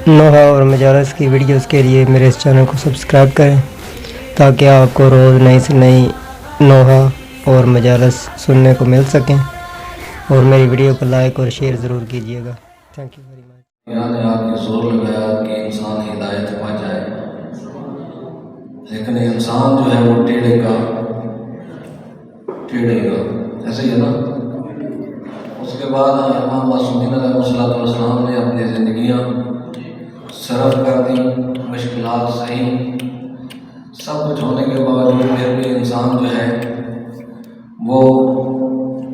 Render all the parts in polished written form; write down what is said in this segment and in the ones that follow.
نوحہ اور مجالس کی ویڈیوز کے لیے میرے اس چینل کو سبسکرائب کریں تاکہ آپ کو روز نئی سے نئی نوحہ اور مجالس سننے کو مل سکیں، اور میری ویڈیو کو لائک اور شیئر ضرور کیجیے گا۔ Thank you very much. یہاں نے آپ کے زور لگایا کہ انسان ہدایت پا جائے، لیکن انسان جو ہے وہ ٹیڑھے گا، ایسے ہی ہے نا۔ اس کے بعد امام معصومین علیہ السلام نے اپنی زندگیاں صرف کر دیں، مشکلات صحیح، سب کچھ ہونے کے باوجود پھر بھی انسان جو ہے وہ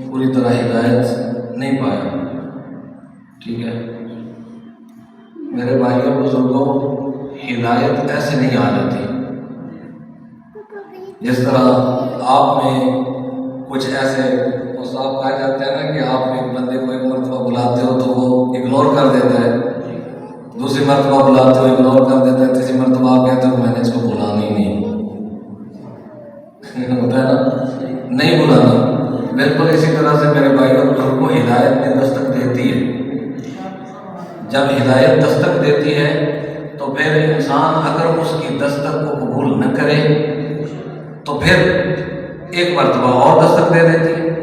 پوری طرح ہدایت نہیں پایا۔ ٹھیک ہے میرے بھائیوں بزرگوں، ہدایت ایسے نہیں آ جاتی جس طرح آپ میں کچھ ایسے صاحب کہا جاتا ہے نا کہ آپ ایک بندے کو ایک مرتبہ بلاتے ہو تو وہ اگنور کر دیتا ہے، دوسری مرتبہ بلاتے ہو اگنور کر دیتا ہے، تیسری مرتبہ آپ کہتے ہو میں نے اس کو بلانا ہی نہیں ہوتا ہے نا، نہیں بلانا۔ بالکل اسی طرح سے میرے بھائی اور بزرگوں کو ہدایت میں دستک دیتی ہے۔ جب ہدایت دستک دیتی ہے تو پھر انسان اگر اس کی دستک کو قبول نہ کرے تو پھر ایک مرتبہ اور دستک دے دیتی ہے،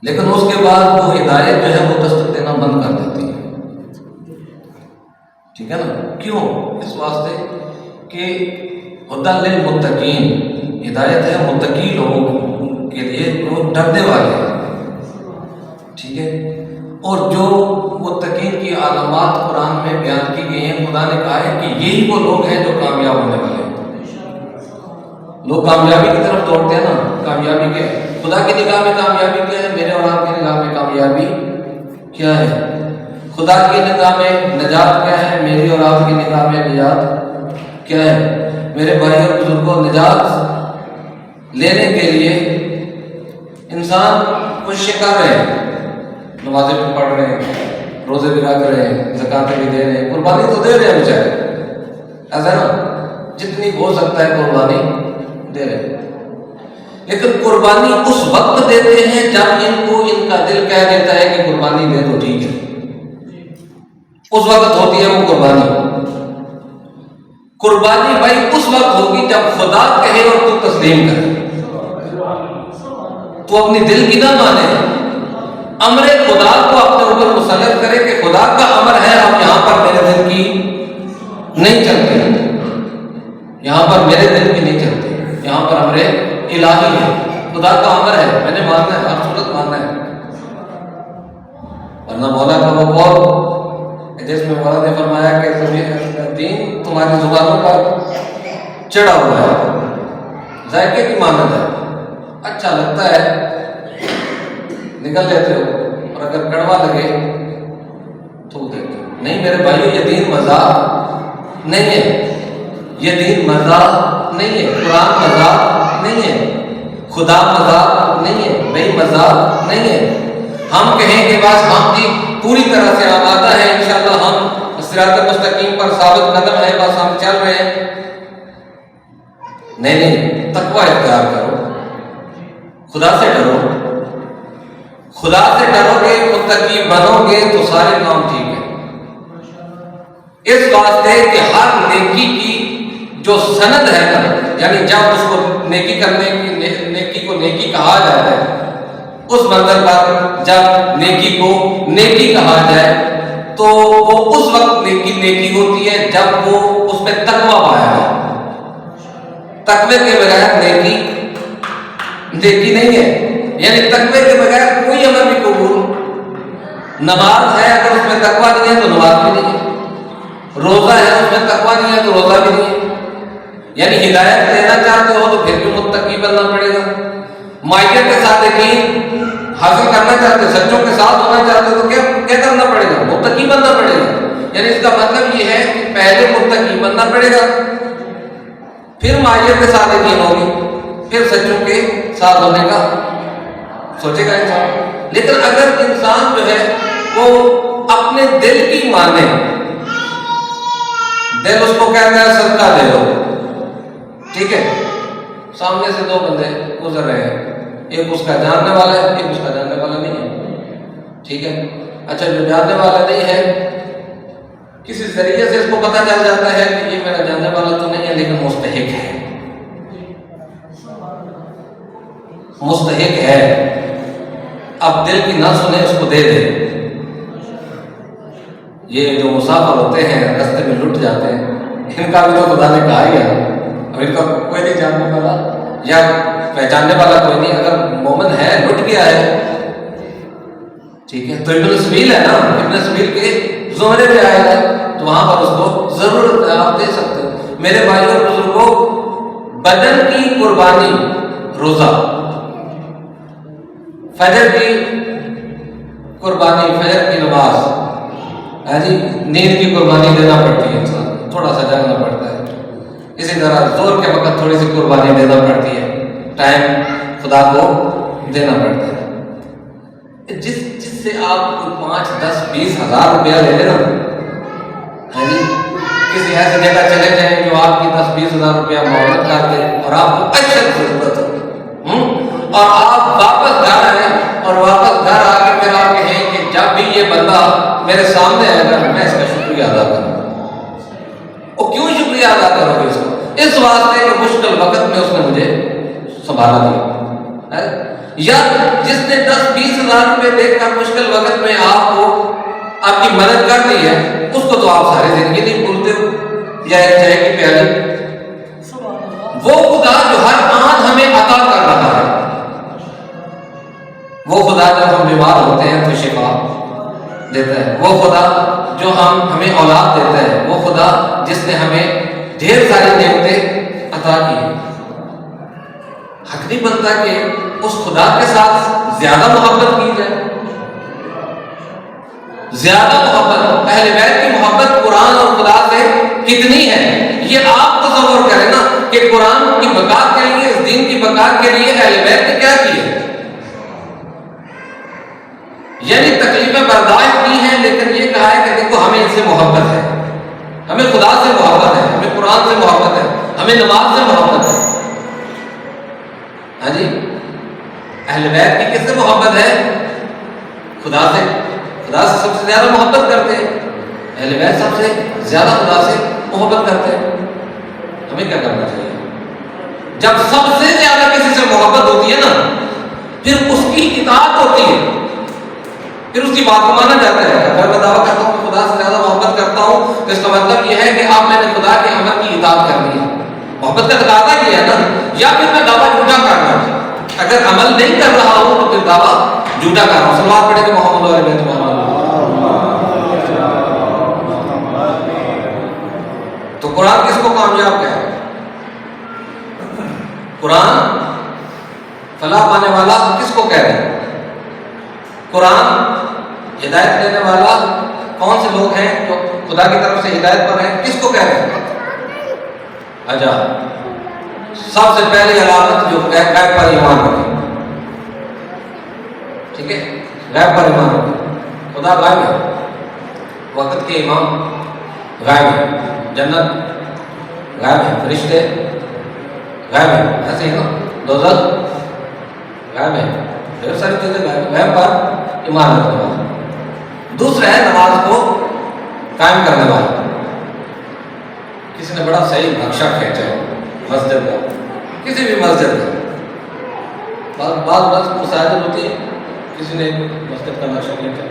لیکن اس کے بعد وہ ہدایت جو ہے وہ دستک دینا بند کر دیتی ہے۔ ٹھیک ہے نا، کیوں؟ اس واسطے کہ ہدی للمتقین، ہدایت ہے متقی لوگوں کے لیے جو ڈرنے والے ہیں۔ ٹھیک ہے، اور جو متقین کی علامات قرآن میں بیان کی گئی ہیں، خدا نے کہا ہے کہ یہی وہ لوگ ہیں جو کامیاب ہونے والے ہیں۔ لوگ کامیابی کی طرف دوڑتے ہیں نا، کامیابی کے خدا کی نگاہ میں کامیابی کیا ہے، میرے اور آپ کی نگاہ میں کامیابی کیا ہے؟ خدا کی نگاہ میں نجات کیا ہے، میری اور آپ کی نگاہ میں نجات کیا ہے؟ میرے بھائی اور بزرگوں، نجات لینے کے لیے انسان کوششیں کر رہے ہیں، نمازیں بھی پڑھ رہے ہیں، روزے بھی رکھ رہے ہیں، زکاتیں بھی دے رہے ہیں، قربانی تو دے رہے ہیں بیچارے، ایسا نا، جتنی ہو سکتا ہے قربانی دے رہے ہیں، لیکن قربانی اس وقت دیتے ہیں جب ان کو ان کا دل کہہ دیتا ہے کہ قربانی دے تو ٹھیک ہے، اس وقت ہوتی ہے وہ قربانی۔ قربانی بھائی اس وقت ہوگی جب خدا کہے اور تو تسلیم کرے، تو اپنی دل کی نہ مانے، امر خدا کو اپنے اوپر مسلط کرے کہ خدا کا امر ہے، اب یہاں پر میرے دل کی نہیں چلتے، یہاں پر میرے دل کی نہیں چلتے، یہاں پر امر الہی ہے، خدا کا امر ہے، میں نے ماننا ہے، ہر صورت ماننا ہے۔ ورنہ مولا کا وہ قول جس میں مولا نے فرمایا کہ دین تمہاری زبانوں پر چڑھا ہوا ہے، ذائقے کی مانند ہے، اچھا لگتا ہے نکل لیتے ہو، اور اگر کڑوا لگے تھوک دیتے ہو۔ نہیں میرے بھائیو، یہ دین مذاق نہیں ہے، یہ دین مذاق نہیں ہے، قرآن مذاق نہیں ہے، خدا مذاق نہیں ہے، بھائی مذاق نہیں ہے۔ ہم کہیں کہ بس ہم جی پوری طرح سے آمادہ ہیں، انشاءاللہ ہم صراط مستقیم پر ثابت قدم ہیں، بس ہم چل رہے ہیں، نہیں، تقویٰ اختیار کرو، خدا سے ڈرو، خدا سے ڈرو گے، متقی بنو گے تو سارے کام ٹھیک ہے۔ اس واسطے کہ ہر نیکی کی جو سند ہے نا، یعنی جب اس کو نیکی کرنے کی نیکی کو نیکی کہا جاتا ہے، اس منظر پر جب نیکی کو نیکی کہا جائے تو وہ اس وقت نیکی ہوتی ہے جب وہ اس میں تقویٰ پایا ہے۔ تقوی کے بغیر نیکی نہیں ہے، یعنی تقوی کے بغیر کوئی عمل بھی قبول۔ نماز ہے اگر اس میں تقویٰ نہیں ہے تو نماز بھی نہیں ہے، روزہ ہے اس میں تقویٰ نہیں ہے تو روزہ بھی نہیں ہے، یعنی ہدایت لینا چاہتے ہو تو پھر بھی متقی بننا پڑے گا۔ معیت کے ساتھ یقین حاصل کرنا چاہتے، سچوں کے ساتھ ہونا چاہتے تو کیا کرنا پڑے گا؟ متقی بننا پڑے گا۔ یعنی اس کا مطلب یہ ہے کہ پہلے متقی بننا پڑے گا، پھر معیت کے ساتھ یقین ہوگی، پھر سچوں کے ساتھ ہونے کا سوچے گا انسان۔ لیکن اگر انسان جو ہے وہ اپنے دل کی مانے، دل اس کو کہتا ہے صدقہ دے دو، ٹھیک ہے، سامنے سے دو بندے گزر رہے ہیں، ایک اس کا جاننے والا ہے، ایک اس کا جاننے والا نہیں ہے، ٹھیک ہے، اچھا جو جاننے والا نہیں ہے کسی ذریعے سے اس کو پتہ چل جاتا ہے کہ یہ میرا جاننے والا تو نہیں ہے لیکن مستحق ہے، مستحق ہے، اب دل کی نہ سنے اس کو دے دے۔ یہ جو مسافر ہوتے ہیں رستے میں لٹ جاتے ہیں، ان کا بھی تو خدا نے کہا ہی ہے، اب ان کا کوئی نہیں جاننے والا یا پہچاننے والا کوئی نہیں، اگر مومن ہے لٹ گیا ہے ٹھیک ہے تو ابن سبیل ہے نا، ابن سبیل کے زمرے میں آئے گا تو وہاں پر اس کو ضرورت ہے، آپ دے سکتے ہو۔ میرے بھائیوں اور بزرگوں، بدن کی قربانی روزہ، فجر کی قربانی فجر کی نماز، ہاں جی نیند کی قربانی دینا پڑتی ہے، انسان تھوڑا سا جاگنا پڑتا ہے، اسی طرح زور کے وقت تھوڑی سی قربانی دینا پڑتی ہے، ٹائم خدا کو دینا پڑتا ہے۔ جس سے آپ کو 5 10 20 ہزار روپیہ لے لینا، ہاں جی کسی ایسی جگہ چلے جائیں جو آپ کی 10 20 ہزار روپیہ معاونت کر دے اور آپ کو اشد ضرورت ہو اور آپ واپس گھر آئیں اور واپس گھر آ کے پھر آپ کہیں کہ جب بھی یہ بندہ میرے سامنے آئے گا میں اس کا شکریہ ادا کروں گا۔ اور کیوں شکریہ ادا کرو گے اس کو؟ اس واسطے کہ مشکل وقت میں اس نے مجھے سنبھالا دیا، یا جس نے 10 20 ہزار روپے دے کر مشکل وقت میں آپ کو آپ کی مدد کر دی ہے، اس کو تو آپ ساری زندگی نہیں بھولتے ہو، یا ایک چائے کی پیالی۔ وہ خدا جو ہر آن ہمیں عطا کر رہا ہے، وہ خدا جب ہم بیمار ہوتے ہیں تو شفا دیتا ہے، وہ خدا جو ہمیں اولاد دیتا ہے، وہ خدا جس نے ہمیں ڈھیر ساری نعمتیں عطا کی ہیں۔ حق نہیں بنتا کہ اس خدا کے ساتھ زیادہ محبت کی جائے، زیادہ محبت۔ اہل بیت کی محبت قرآن اور خدا سے کتنی ہے یہ آپ تصور کریں نا، کہ قرآن کی بقا کے لیے، اس دین کی بقا کے لیے اہل بیت نے کیا کیا، یعنی تکلیفیں برداشت کی ہیں، لیکن یہ کہا ہے کہ دیکھو ہمیں ان سے محبت ہے، ہمیں خدا سے محبت ہے، ہمیں قرآن سے محبت ہے، ہمیں نماز سے محبت ہے۔ ہاں جی اہل بیت کی کس سے محبت ہے؟ خدا سے، خدا سے سب سے زیادہ محبت کرتے ہیں، اہل بیت سب سے زیادہ خدا سے محبت کرتے ہیں۔ ہمیں کیا کرنا چاہیے؟ جب سب سے زیادہ کسی سے محبت ہوتی ہے نا، پھر اس کی اطاعت ہوتی ہے، پھر اس کی بات کو مانا جاتا ہے۔ اگر میں دعویٰ کرتا ہوں کہ خدا سے زیادہ محبت کرتا ہوں تو اس کا مطلب یہ ہے کہ آپ میں نے خدا کے امر کی اطاعت کرنی ہے، محبت کا تقاضا یہ ہے نا، یا پھر میں دعویٰ جھوٹا کر رہا ہوں، اگر عمل نہیں کر رہا ہوں تو پھر دعویٰ جھوٹا کر رہا ہوں۔ سلوات پڑھیں کہ محمد علیہ بیت محمد۔ تو قرآن کس کو کامیاب کہے؟ قرآن فلاح پانے والا کس کو کہتے ہیں؟ قرآن ہدایت دینے والا کون سے لوگ ہیں جو خدا کی طرف سے ہدایت پر ہیں، کس کو کہتے ہیں؟ اچھا، سب سے پہلی علامت جو غیب پر ایمان رکھے، ٹھیک ہے، غیب پر ایمان رکھے۔ خدا غائب ہے، وقت کے امام غائب ہے، جنت غائب ہے، فرشتے غائب ہے، ایسے ہی نا، دوزخ غائب ہے، ڈھیر ساری چیزیں غائب، غیب پر ایمان رکھنے والا۔ دوسرا ہے نماز کو قائم کرنے والا۔ کسی نے بڑا صحیح نقشہ کھینچا ہے مسجد کا، کسی بھی مسجد کا، بعض مساجد ہوتی ہے، کسی نے مسجد کا نقشہ کھینچا۔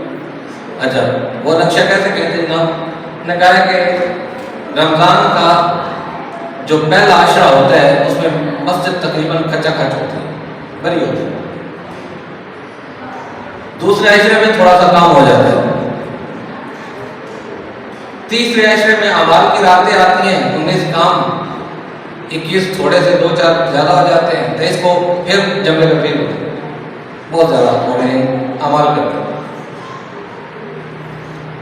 اچھا، وہ نقشہ کیسے کہتے ہیں جناب نے کہا ہے کہ رمضان کا جو پہلا عشرہ ہوتا ہے اس میں مسجد تقریباً کچا کچ ہوتی ہے، بری ہوتی ہے، دوسرے عشرے میں تھوڑا سا کام ہو جاتا ہے، تیسرے عشرے میں اعمال کی راتیں آتی ہیں، 19 کام، 21 تھوڑے سے 2-4 زیادہ ہو جاتے ہیں، 23 کو پھر جملے کا پھر ہوتے ہیں، بہت زیادہ تھوڑے اعمال کرتے ہیں۔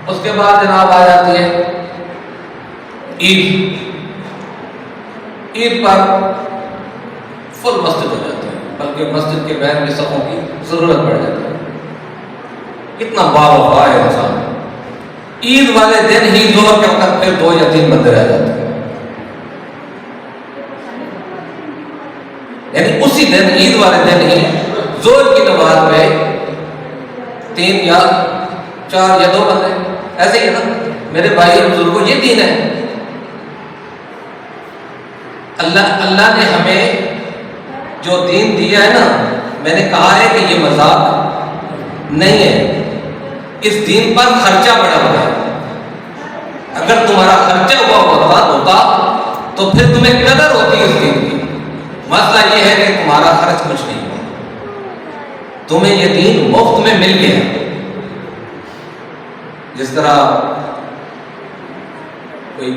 اس کے بعد جناب آ جاتی ہے عید۔ عید پر فل مسجد ہو جاتی ہے، بلکہ مسجد کے بین میں صفوں کی ضرورت پڑ جاتی ہے۔ کتنا باوفا ہے انسان، عید والے دن ہی ظہر کے وقت پھر 2 یا 3 بندے رہ جاتے ہیں، یعنی اسی دن عید والے دن ہی ظہر کی نماز میں 3 یا 4 یا 2 بندے، ایسے ہی ہے نا، میرے بھائی اور بزرگوں یہ دین ہے. اللہ نے ہمیں جو دین دیا ہے نا، میں نے کہا ہے کہ یہ مذاق نہیں ہے. اس دین پر خرچہ بڑا ہوا ہے. اگر تمہارا خرچہ ہوا ہوتا تو پھر تمہیں قدر ہوتی اس دین کی. مسئلہ یہ ہے کہ تمہارا خرچ کچھ نہیں ہوا، تمہیں یہ دین مفت میں مل گیا. جس طرح کوئی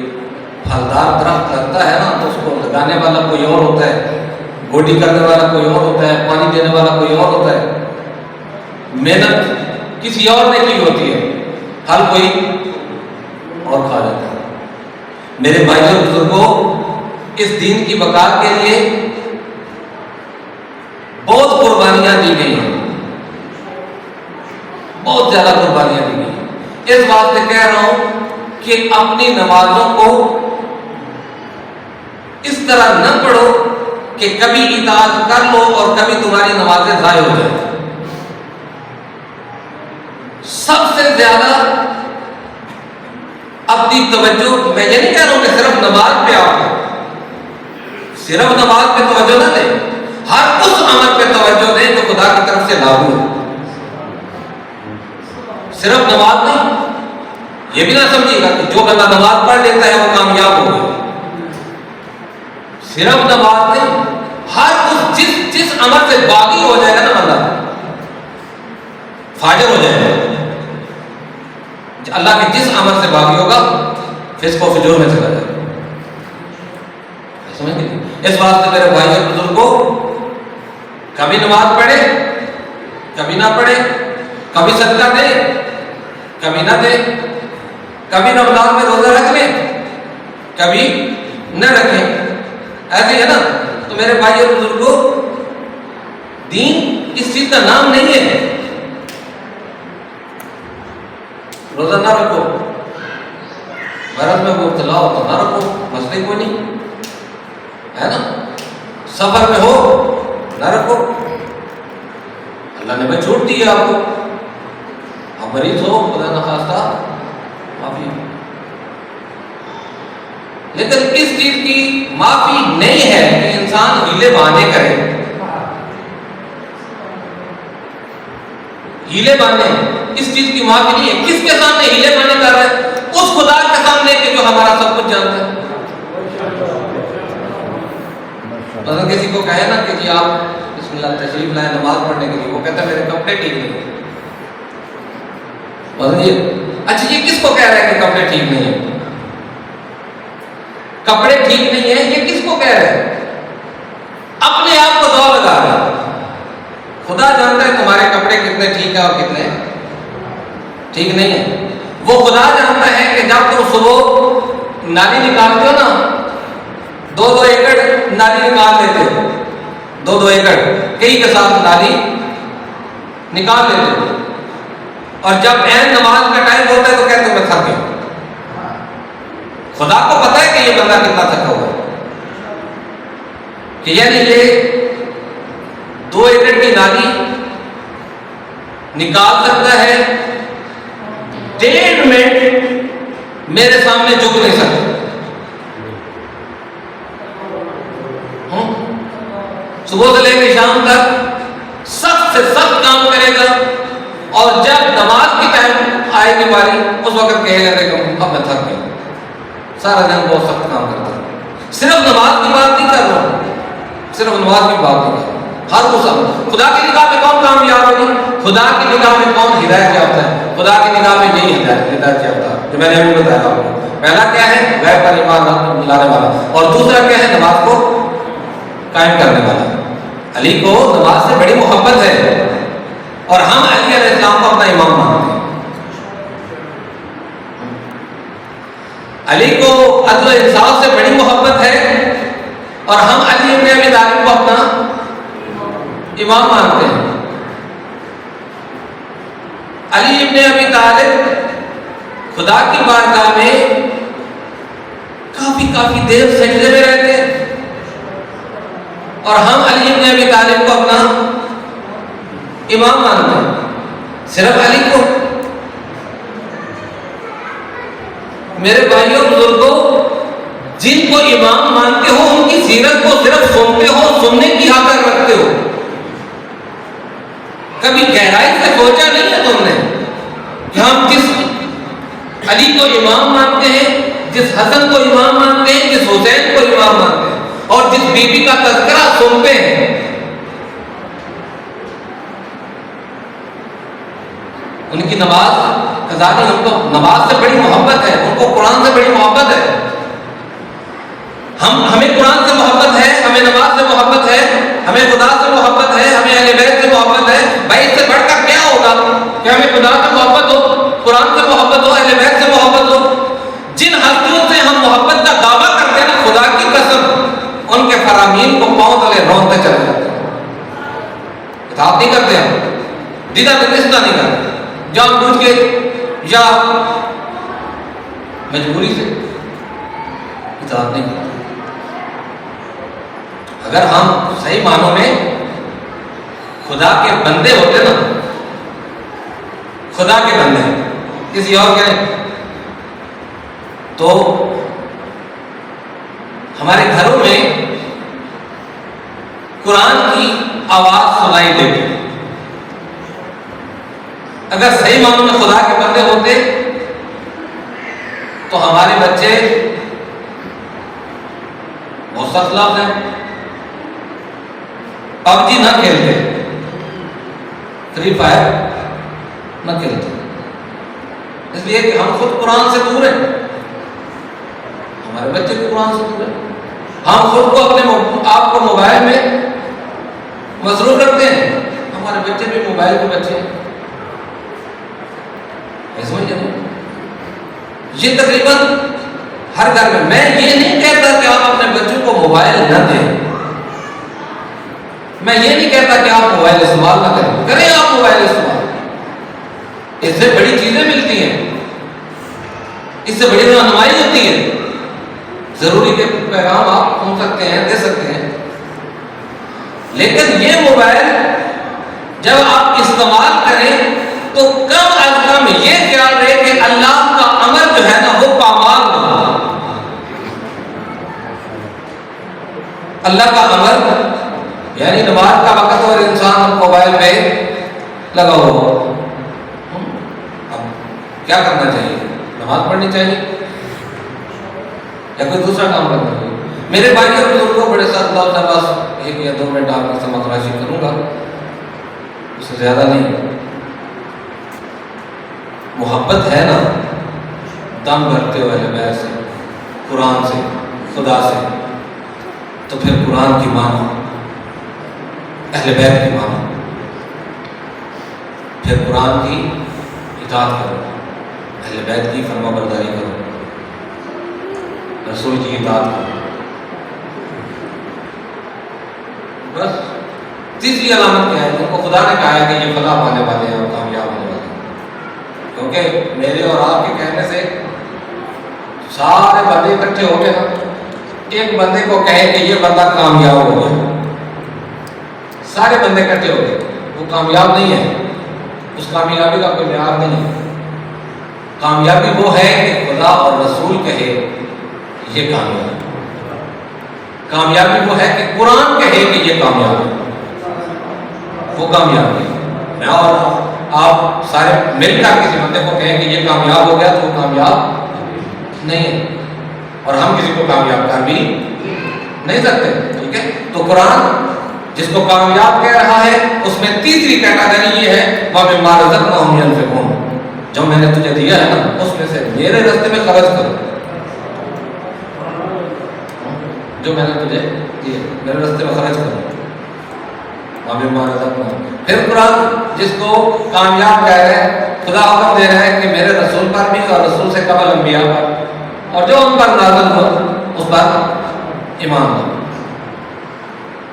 پھلدار درخت لگتا ہے نا تو اس کو لگانے والا کوئی اور ہوتا ہے، گوڈی کرنے والا کوئی اور ہوتا ہے، پانی دینے والا کوئی اور ہوتا ہے، محنت کسی اور نے کی ہوتی ہے، پھل کوئی اور کھا جاتا ہے. میرے بھائیوں اور بزرگوں، اس دین کی بقا کے لیے بہت قربانیاں دی گئی ہیں، بہت زیادہ قربانیاں دی گئی ہیں. اس بات سے کہہ رہا ہوں کہ اپنی نمازوں کو اس طرح نہ پڑھو کہ کبھی اطاعت کر لو اور کبھی تمہاری نمازیں ضائع ہو جائیں. سب سے زیادہ اپنی توجہ، میں یہ نہیں کہہ رہا ہوں کہ صرف نماز پہ آؤ، صرف نماز پہ توجہ نہ دیں، ہر اس عمل پہ توجہ دیں جو خدا کی طرف سے لاگو ہے. صرف نماز نہیں، یہ بھی نہ سمجھیے گا کہ جو بندہ نماز پڑھ لیتا ہے وہ کامیاب ہو گیا. صرف نماز نہیں، ہر جس عمل سے باغی ہو جائے گا نا بندہ، فاجر ہو جائے گا. اللہ کے جس عمل سے باغی ہوگا فسق و فجور میں چلا جائے گا. سمجھ گئے؟ اس بات سے میرے بھائی اور بزرگوں، کبھی نماز پڑھے کبھی نہ پڑھے، کبھی صدقہ دے کبھی نہ دے، کبھی رمضان میں روزہ رکھ لیں کبھی نہ رکھیں. ایسے ہے نا. تو میرے بھائی اور بزرگوں، دین اس چیز کا نام نہیں ہے روزہ نہ رکھو، مرض میں مبتلا ہو تو نہ رکھو، مسئلے کوئی نہیں ہے نا. سفر میں ہو نہ رکھو، اللہ نے میں چھوٹ دی ہے آپ کو. آپ مریض ہو، خدا نخواستہ معافی. لیکن اس چیز کی معافی نہیں ہے کہ انسان ہیلے بہانے کرے. ہیلے بہانے اس چیز کی معافی نہیں ہے. کس کے سامنے ہیلے بہانے کر رہے ہیں؟ اس خدا کے سامنے کہ جو ہمارا سب کچھ جانتا ہے. مثلا کسی کو کہے نا کہ جی آپ بسم اللہ تشریف لائیں نماز پڑھنے کے لیے، وہ کہتا ہے میرے کپڑے ٹھیک نہیں ہیں. اچھا یہ کس کو کہہ رہا ہے کہ کپڑے ٹھیک نہیں ہیں؟ کپڑے ٹھیک نہیں ہیں یہ کس کو کہہ رہے ہیں؟ اپنے آپ کو دعا لگا رہا ہے. خدا جانتا ہے تمہارے کپڑے کتنے ٹھیک ہیں اور کتنے ٹھیک نہیں ہیں. وہ خدا جانتا ہے کہ جب تم صبح نالی نکالتے ہو نا، 2-2 ایکڑ نالی نکال لیتے ہو، 2-2 ایکڑ کئی کے ساتھ نالی نکال لیتے ہو، اور جب عین نماز کا ٹائم ہوتا ہے تو کہتے ہو میں تھک گیا. خدا کو پتا ہے کہ یہ بندہ کتنا تھکا ہوا ہے، کہ یعنی یہ 2 ایکڑ کی نالی نکال سکتا ہے، 1.5 منٹ میرے سامنے جھک نہیں سکتا. صبح سے لے کے شام تک سخت سے سخت کام کرے گا، اور جب نماز کی ٹائم آئے گی باری اس وقت کہے گا کہ اب میں تھک گیا. سارا دن بہت سخت کام کرتا ہے. صرف نماز کی بات نہیں کر رہا ہوں، صرف نماز کی بات نہیں کر رہا ہوں. ہر مسلمان خدا کی نگاہ میں کون کامیاب ہوگی؟ خدا کی نگاہ میں کون ہدایت یافتہ ہے؟ خدا کی نگاہ میں یہی ہدایت یافتہ جو میں نے ابھی بتایا آپ کو. پہلا کیا ہے؟ غیب پر ایمان لانے والا، اور دوسرا کیا ہے؟ نماز کو قائم کرنے والا. علی کو نماز سے بڑی محبت ہے، اور ہم علی علیہ السلام کو اپنا امام مانتے ہیں. علی کو عدل و انصاف سے بڑی محبت ہے، اور ہم علی ابن ابی طالب کو اپنا امام مانتے ہیں. علی ابن ابی طالب خدا کی بارگاہ میں کافی دیر سجدے میں رہتے ہیں، اور ہم علی ابن ابی طالب کو اپنا امام مانتے ہیں. صرف علی کو میرے بھائیوں بزرگوں، جن کو امام مانتے ہو ان کی سیرت کو صرف سنتے ہو، سننے کی خاطر رکھتے ہو، کبھی گہرائی سے سوچا نہیں ہے تم نے کہ ہم جس علی کو امام مانتے ہیں، جس حسن کو امام مانتے ہیں، جس حسین کو امام مانتے ہیں، اور جس بی بی کا تذکرہ سنتے ہیں، ان کی نماز قضا نہیں، ان کو نماز سے بڑی محبت ہے، ان کو قرآن سے بڑی محبت ہے۔ ہمیں قرآن سے محبت ہے، ہمیں نماز سے محبت ہے، ہمیں خدا سے محبت ہے، ہمیں اہل بیت سے محبت ہے۔ بھائی اس سے بڑھ کر کیا ہوگا کہ ہمیں خدا سے محبت ہو، قرآن سے محبت ہو، اہل بیت سے محبت ہو؟ جن ہستیوں سے ہم محبت کا دعویٰ کرتے ہیں نا، خدا کی قسم ان کے فرامین کو پاؤں تلے رونتے چلے جاتے ہیں۔ اطاعت نہیں کرتے ہم، دیدہ نتستہ نہیں کرتے، جان بوجھ کے یا مجبوری سے اطاعت نہیں کرتے۔ اگر ہم صحیح معنوں میں خدا کے بندے ہوتے نا، خدا کے بندے کسی اور کے نہیں، تو ہمارے گھروں میں قرآن کی آواز سنائی دیتی۔ اگر صحیح معنوں میں خدا کے بندے ہوتے تو ہمارے بچے بہت سخت لفظ ہیں، پب جی نہ کھیلتے، فری فائر نہ کھیلتے، اس لیے کہ ہم خود قرآن سے دور ہیں، ہمارے بچے بھی قرآن سے دور ہیں۔ ہم خود کو اپنے آپ کو موبائل میں مصروف رکھتے ہیں، ہمارے بچے بھی موبائل کے بچے ہیں۔ یہ تقریباً ہر گھر میں یہ نہیں کہتا کہ آپ اپنے بچوں کو موبائل نہ دیں، میں یہ نہیں کہتا کہ آپ موبائل استعمال نہ کریں آپ موبائل استعمال، اس سے بڑی چیزیں ملتی ہیں، اس سے بڑی رہنمائی ہوتی ہے، ضروری کے پیغام آپ سن سکتے ہیں، دے سکتے ہیں، لیکن یہ موبائل جب آپ استعمال کریں تو کم از کم یہ خیال رہے کہ اللہ کا امر جو ہے نا وہ پامال ہو، اللہ کا امر یعنی نماز کا وقت اور انسان موبائل پہ لگا ہوا، اب کیا کرنا چاہیے؟ نماز پڑھنی چاہیے یا کوئی دوسرا کام کرنا چاہیے؟ میرے بھائی اور بزرگوں بڑے ساتھ اللہ بس 1 یا 2 منٹ آپ کی سمجھ راشی کروں گا، اس سے زیادہ نہیں۔ محبت ہے نا دم بھرتے ہوئے اہل بیت سے، قرآن سے، خدا سے، تو پھر قرآن کی مانو، اہل بیت کی مانو، پھر قرآن کی اطاعت کرو، اہل بیت کی فرما برداری کرو، رسول کی اطاعت کرو۔ بس تیسری علامت کیا ہے؟ جن کو خدا نے کہا ہے کہ یہ فلاح پانے والے ہیں اور کامیاب ہونے والے ہیں، کیونکہ میرے اور آپ کے کہنے سے سارے بندے اکٹھے ہو گئے نا، ایک بندے کو کہے کہ یہ بندہ کامیاب ہو گیا، سارے بندے اکٹھے ہو گئے، وہ کامیاب نہیں ہے، اس کامیابی کا کوئی معیار نہیں ہے۔ کامیابی وہ ہے کہ خدا اور رسول کہے یہ کامیاب ہے، کامیابی وہ ہے کہ قرآن کہے کہ یہ کامیاب ہے، وہ کامیابی ہے۔ میں اور آپ سارے مل کر کسی بندے کو کہیں کہ یہ کامیاب ہو گیا تو وہ کامیاب نہیں ہے، اور ہم کسی کو کامیاب کر بھی نہیں سکتے، ٹھیک ہے؟ تو قرآن جس کو کامیاب کہہ رہا ہے اس میں تیسری کیٹیگری یہ ہے وَمِمَّا رَزَقْنَاهُمْ يُنْفِقُونَ، جو میں نے تجھے دیا ہے نا اس میں سے میرے راستے میں خرچ کرو، جو میں نے تجھے دیا میرے راستے میں خرچ کرو، وَمِمَّا رَزَقْنَاهُمْ۔ پھر قرآن جس کو کامیاب کہہ رہے ہیں، خدا حکم دے رہا ہے کہ میرے رسول پر بھی اور رسول سے قبل انبیاء پر اور جو ان پر نازل ہو اس پر ایمان لاؤ۔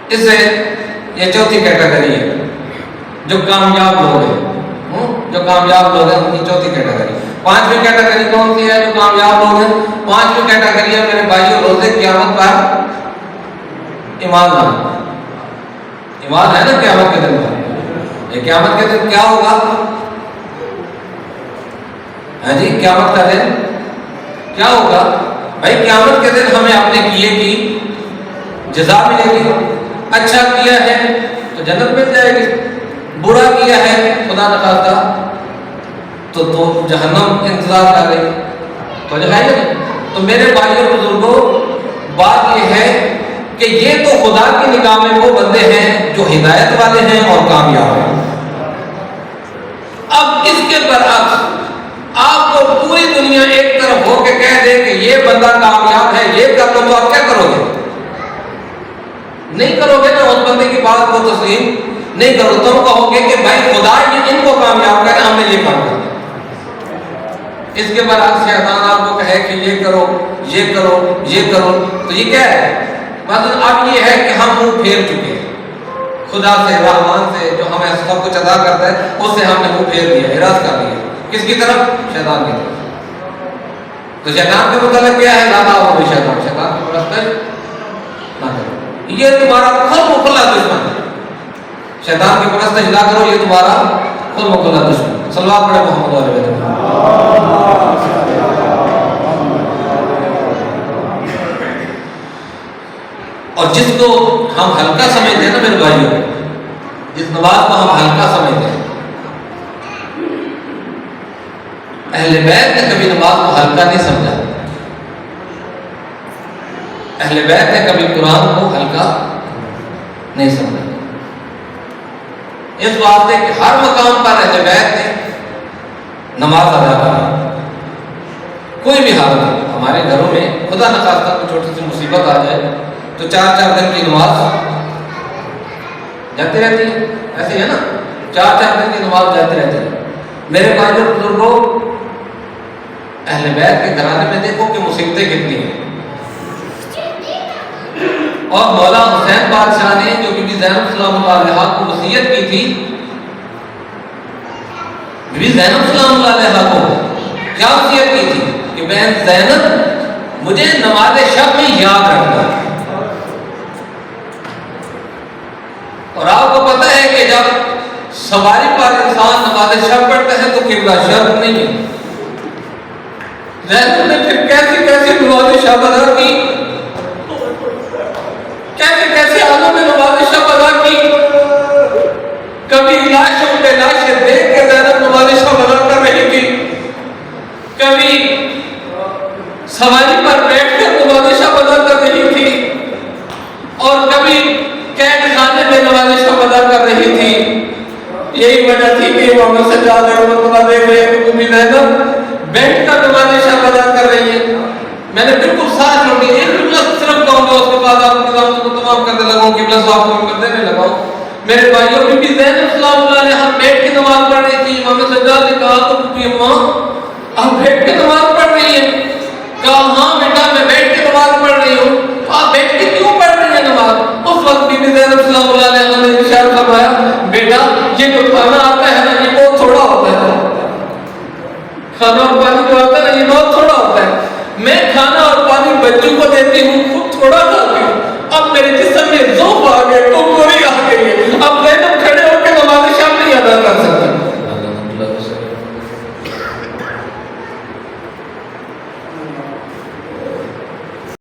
اس سے یہ چوتھی کیٹیگری ہے جو کامیاب لوگ ہیں، جو کامیاب لوگ ہیں ان کی چوتھی کیٹیگری۔ پانچویں کیٹیگری کون سی ہے جو کامیاب لوگ ہیں؟ پانچویں کیٹیگری ہے میرے بھائیوں روزے قیامت پر ایمان لانا۔ ایمان ہے نا قیامت کے دن پر، یہ قیامت کے دن کیا ہوگا؟ ہاں جی، قیامت کا دن کیا ہوگا بھائی؟ قیامت کے دن ہمیں اپنے کیے کی جزا ملے گی. اچھا کیا ہے تو جنت مل جائے گی، برا کیا ہے خدا نخواستہ تو جہنم انتظار کر رہی. تو جگہ تو میرے بھائیوں بزرگوں، بات یہ ہے کہ یہ تو خدا کی نگاہ میں وہ بندے ہیں جو ہدایت والے ہیں اور کامیاب ہیں. اب اس کے برعکس آپ کو پوری دنیا ایک طرف ہو کے کہہ دے کہ یہ بندہ کامیاب ہے، یہ کر لو، تو آپ کیا کرو گے؟ نہیں کرو گے نا، اس بندے کی بات کو تسلیم نہیں کرو. تم کہو گے کہ بھائی خدا یہ ان کو کامیاب کرے، ہم نے یہ کام کرنا. اس کے برعکس شیطان آپ کو کہے کہ یہ کرو، یہ کرو، یہ کرو، تو یہ کیا ہے؟ مطلب اب یہ ہے کہ ہم منہ پھیر چکے ہیں خدا سے، رحمان سے، جو ہمیں سب کچھ عطا کرتا ہے، اس سے ہم نے منہ پھیر دیا، اعراض کر دیا. کس کی طرف؟ شیطان کی طرف. تو شیطان کا مطلب کیا ہے؟ لانا ہو شیطان کی پرستش نہ کرو، یہ تمہارا خود مخلہ دشمن ہے. شیطان کی پرستش نہ کرو، یہ تمہارا خود مخلہ دشمن. صلوات پڑھے محمد علیہ وسلم. اور جس کو ہم ہلکا سمجھتے ہیں نا میرے بھائیوں، جس نماز کو ہم ہلکا سمجھتے ہیں، اہل بیت نے کبھی نماز کو ہلکا نہیں سمجھا. اہل بیت نے کبھی قرآن کو ہلکا نہیں سمجھا. اس واسطے کہ ہر مقام پر اہل بیت نے نماز ادا کرنا. کوئی بھی حالت ہے، ہمارے گھروں میں خدا نخواستہ کوئی چھوٹی سی مصیبت آ جائے تو 4 دن کی نماز جاتی رہتی ہے. ایسے ہے نا، 4 دن کی نماز جاتی رہتی ہے. میرے بھائیوں بزرگوں، اہل بیت کے گھرانے میں دیکھو کہ مصیبتیں کتنی ہیں. اور مولا حسین بادشاہ نے جو بی بی زینب سلام اللہ علیہا کو وصیت کی تھی، بی بی زینب سلام اللہ علیہا کو کیا وصیت کی تھی کہ بہن زینب مجھے نماز شب میں یاد رکھنا. اور آپ کو پتہ ہے کہ جب سواری پر انسان نماز شب پڑھتا ہے تو قبلہ شرق نہیں ہے. زینب نے پھر کیسی کیسی نماز شب ادا کی، کیسے کیسے حالوں میں نماز شب ادا کی. کبھی لاشوں پہ لاشیں دیکھ کے زینب نماز شب ادا کر رہی تھی، کبھی سواری پر بیٹھ کر نماز شب ادا کر رہی تھی، اور کبھی قید خانے میں نماز شب ادا کر رہی تھی. یہی وجہ تھی کہ محمد صلی اللہ علیہ وسلم دیکھ رہے کہ تم زینب بیٹھ کر نماز شب ادا کر رہی ہے. میں نے بالکل ساتھ چھوڑی، ایک جملہ صرف کہوں گا، اس کے بعد آپ کے نظام کو تمام کرنے لگاؤں، قبلہ صاحب کو کر دینے لگاؤں. میرے بھائیوں، بی بی زینب سلام اللہ علیہا بیٹھ کے نماز پڑھ رہی تھی. امام سجاد نے کہا تو بی بی اماں آپ بیٹھ کے نماز پڑھ رہی ہیں؟ کہا ہاں بیٹا میں بیٹھ کے نماز پڑھ رہی ہوں. آپ بیٹھ کے کیوں پڑھ رہی ہیں نماز؟ اس وقت بی بی زینب سلام اللہ علیہا نے ارشاد فرمایا، بیٹا یہ جو کھانا آتا ہے نا یہ بہت تھوڑا ہوتا ہے. کھانا اور پانی جو آتا ہے نا یہ بہت تھوڑا ہوتا ہے. میں کھانا اور پانی بچوں کو دیتی ہوں، خود تھوڑا کھاتی ہوں. اب میرے جسم میں ذوق آ گیا